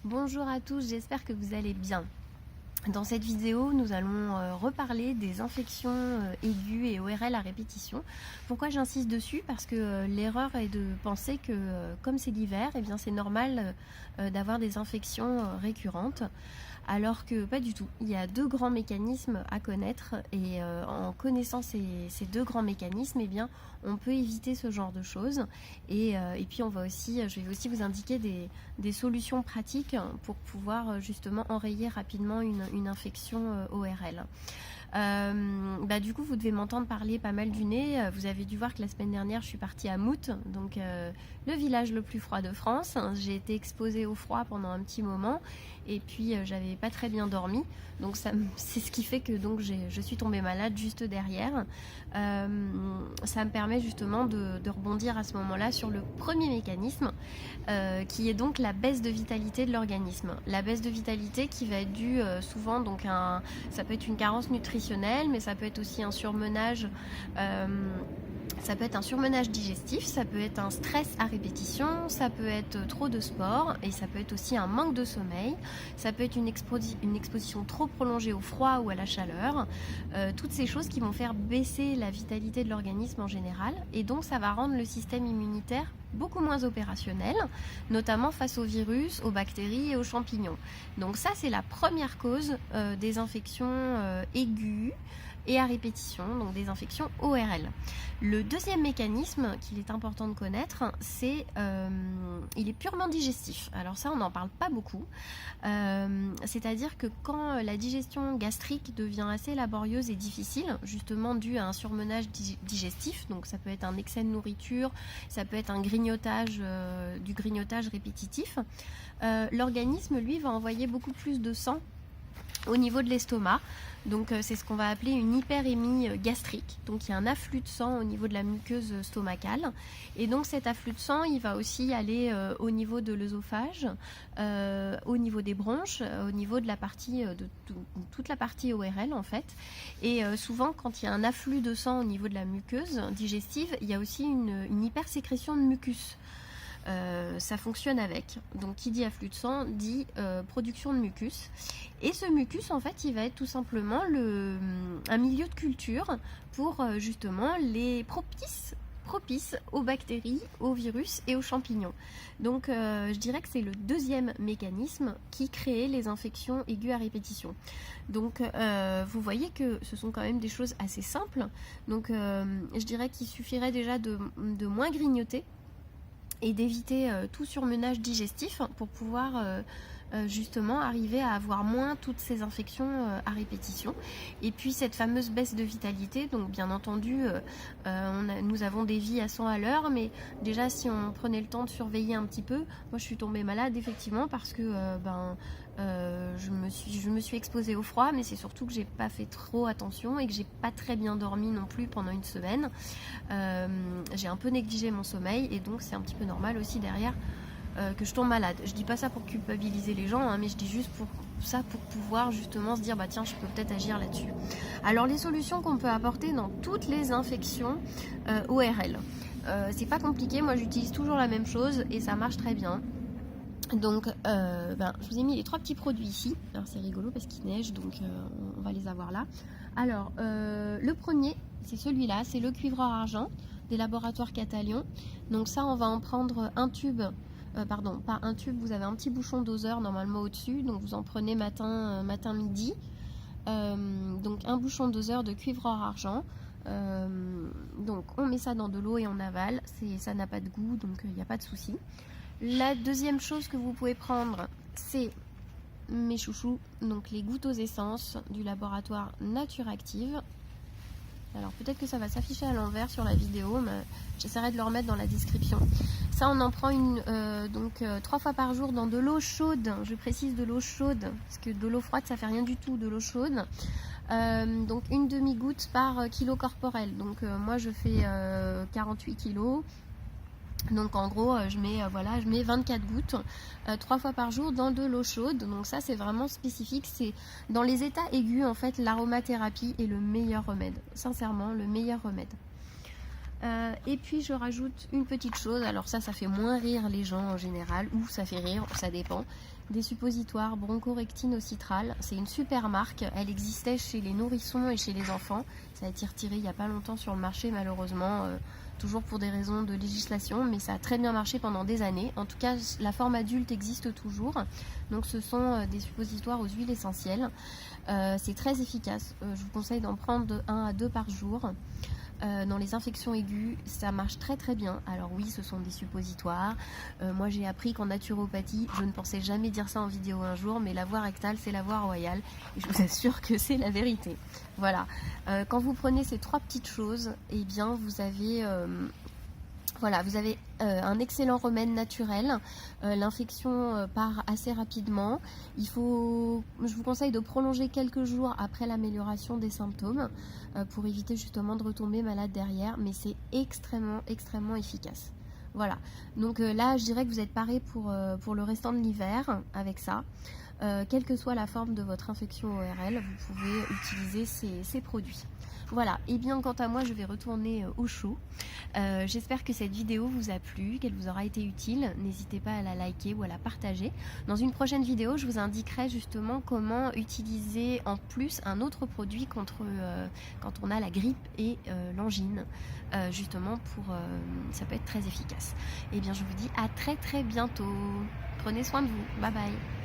Bonjour à tous, j'espère que vous allez bien. Dans cette vidéo, nous allons reparler des infections aiguës et ORL à répétition. Pourquoi j'insiste dessus? Parce que l'erreur est de penser que comme c'est l'hiver, eh bien c'est normal d'avoir des infections récurrentes. Alors que pas du tout. Il y a deux grands mécanismes à connaître et en connaissant ces deux grands mécanismes, eh bien, on peut éviter ce genre de choses. Et puis je vais aussi vous indiquer des solutions pratiques pour pouvoir justement enrayer rapidement une infection ORL. Du coup, vous devez m'entendre parler pas mal du nez. Vous avez dû voir que la semaine dernière, je suis partie à Mout, donc le village le plus froid de France. J'ai été exposée au froid pendant un petit moment et puis j'avais pas très bien dormi. Donc c'est ce qui fait que donc je suis tombée malade juste derrière. Ça me permet justement de rebondir à ce moment-là sur le premier mécanisme qui est donc la baisse de vitalité de l'organisme. La baisse de vitalité qui va être due souvent donc ça peut être une carence nutritionnelle, mais ça peut être aussi un surmenage. Ça peut être un surmenage digestif, ça peut être un stress à répétition, ça peut être trop de sport et ça peut être aussi un manque de sommeil, ça peut être une exposition trop prolongée au froid ou à la chaleur, toutes ces choses qui vont faire baisser la vitalité de l'organisme en général et donc ça va rendre le système immunitaire beaucoup moins opérationnel, notamment face aux virus, aux bactéries et aux champignons. Donc ça c'est la première cause des infections aiguës et à répétition, donc des infections ORL. Le deuxième mécanisme qu'il est important de connaître, il est purement digestif. Alors ça, on n'en parle pas beaucoup. C'est-à-dire que quand la digestion gastrique devient assez laborieuse et difficile, justement dû à un surmenage digestif, donc ça peut être un excès de nourriture, ça peut être un grignotage, du grignotage répétitif, l'organisme, lui, va envoyer beaucoup plus de sang au niveau de l'estomac. Donc c'est ce qu'on va appeler une hyperémie gastrique. Donc il y a un afflux de sang au niveau de la muqueuse stomacale. Et donc cet afflux de sang, il va aussi aller au niveau de l'œsophage, au niveau des bronches, au niveau de la partie toute la partie ORL en fait. Et souvent quand il y a un afflux de sang au niveau de la muqueuse digestive, il y a aussi une hypersécrétion de mucus. Ça fonctionne avec. Donc qui dit afflux de sang dit production de mucus. Et ce mucus en fait il va être tout simplement un milieu de culture pour justement les propices aux bactéries, aux virus et aux champignons. Donc je dirais que c'est le deuxième mécanisme qui crée les infections aiguës à répétition. Donc vous voyez que ce sont quand même des choses assez simples. Donc je dirais qu'il suffirait déjà de moins grignoter et d'éviter tout surmenage digestif pour pouvoir justement arriver à avoir moins toutes ces infections à répétition. Et puis cette fameuse baisse de vitalité, donc bien entendu nous avons des vies à 100 à l'heure, mais déjà si on prenait le temps de surveiller un petit peu, moi je suis tombée malade effectivement parce que je me suis exposée au froid, mais c'est surtout que j'ai pas fait trop attention et que j'ai pas très bien dormi non plus pendant une semaine. J'ai un peu négligé mon sommeil et donc c'est un petit peu normal aussi derrière que je tombe malade. Je dis pas ça pour culpabiliser les gens, hein, mais je dis juste pour pouvoir justement se dire bah tiens je peux peut-être agir là-dessus. Alors les solutions qu'on peut apporter dans toutes les infections ORL, c'est pas compliqué, moi j'utilise toujours la même chose et ça marche très bien. Donc je vous ai mis les 3 petits produits ici. Alors c'est rigolo parce qu'il neige, donc on va les avoir là. Alors le premier c'est celui-là, c'est le cuivre or argent des laboratoires Catalion. Donc ça on va en prendre un tube, pardon pas un tube, vous avez un petit bouchon doseur normalement au-dessus, donc vous en prenez matin midi. Donc un bouchon doseur de cuivre or argent. Donc on met ça dans de l'eau et on avale, ça n'a pas de goût donc il n'y a pas de souci. La deuxième chose que vous pouvez prendre, c'est mes chouchous, donc les gouttes aux essences du laboratoire Naturactive. Alors peut-être que ça va s'afficher à l'envers sur la vidéo, mais j'essaierai de le remettre dans la description. Ça on en prend 3 fois par jour dans de l'eau chaude, je précise de l'eau chaude, parce que de l'eau froide ça fait rien du tout, de l'eau chaude. Donc une demi-goutte par kilo corporel, donc moi je fais 48 kilos. Donc en gros je mets 24 gouttes 3 fois par jour dans de l'eau chaude. Donc ça c'est vraiment spécifique, c'est dans les états aigus en fait l'aromathérapie est le meilleur remède, sincèrement le meilleur remède. Et puis je rajoute une petite chose, alors ça fait moins rire les gens en général, ou ça fait rire, ça dépend. Des suppositoires bronchorectine au citral, c'est une super marque, elle existait chez les nourrissons et chez les enfants, ça a été retiré il n'y a pas longtemps sur le marché malheureusement, toujours pour des raisons de législation, mais ça a très bien marché pendant des années. En tout cas, la forme adulte existe toujours, donc ce sont des suppositoires aux huiles essentielles. C'est très efficace, je vous conseille d'en prendre de 1 à 2 par jour. Dans les infections aiguës, ça marche très très bien. Alors oui, ce sont des suppositoires. Moi j'ai appris qu'en naturopathie, je ne pensais jamais dire ça en vidéo un jour, mais la voie rectale, c'est la voie royale. Et je vous assure que c'est la vérité. Voilà. Quand vous prenez ces 3 petites choses, eh bien vous avez... Voilà, vous avez un excellent remède naturel. L'infection part assez rapidement. Je vous conseille de prolonger quelques jours après l'amélioration des symptômes pour éviter justement de retomber malade derrière. Mais c'est extrêmement, extrêmement efficace. Voilà, donc là je dirais que vous êtes paré pour le restant de l'hiver avec ça. Quelle que soit la forme de votre infection ORL, vous pouvez utiliser ces produits. Voilà, et bien quant à moi je vais retourner au chaud. J'espère que cette vidéo vous a plu, qu'elle vous aura été utile. N'hésitez pas à la liker ou à la partager. Dans une prochaine vidéo, je vous indiquerai justement comment utiliser en plus un autre produit contre quand on a la grippe et l'angine. Justement, ça peut être très efficace. Et bien je vous dis à très très bientôt. Prenez soin de vous. Bye bye.